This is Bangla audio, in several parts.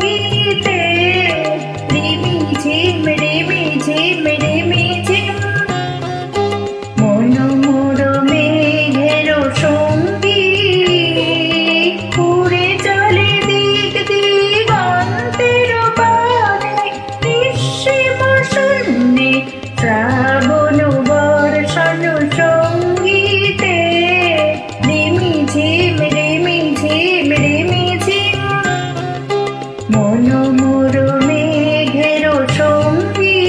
সঙ্গীতে রিমি ঝিম রিমি ঝিম রিমি ঝিম মনোমোর মেঘের সঙ্গী উড়ে চলে দিক দিগন্তের পানে নিঃসীম শূন্যে শ্রাবণ বর্ষণ সঙ্গীতে রিমি ঝিম রিমি ঝিম রিমি ঝিম মনোমোর মেঘের সঙ্গী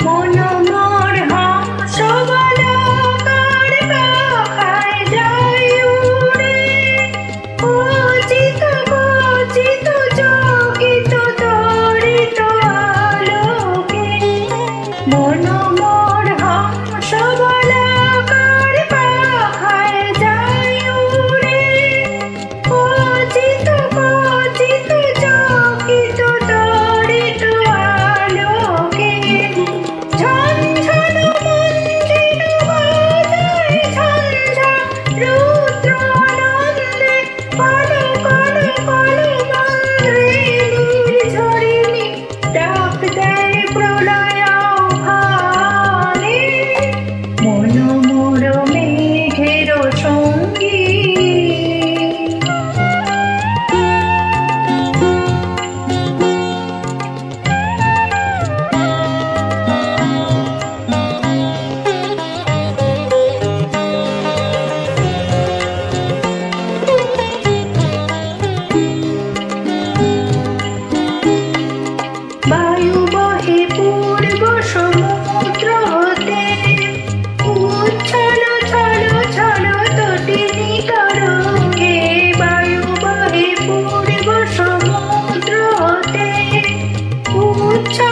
মনোমোর হংস বালকার পাখায় যায় উড়ে খচিত খচিত চকিত তড়িত আলোকে মনোমোর হংস বালকার পাখায় যায় উড়ে খচিত খচিত চকিত তড়িত আলোকে ঝনঝন মঞ্জিল বাজায় ঝঞ্ঝা রুদ্র আনন্দে কল কল কল মন্দ্রে নির্ঝরিণী ডাক দেয় প্রলয় আহ্বানে মনোমোর মেঘের সঙ্গী বায়ু বহে পূর্ব সমুদ্র হতে উচ্ছল ছল ছল তটিনী তরঙ্গে বায়ু বহে পূর্ব সমুদ্র হতে উচ্ছল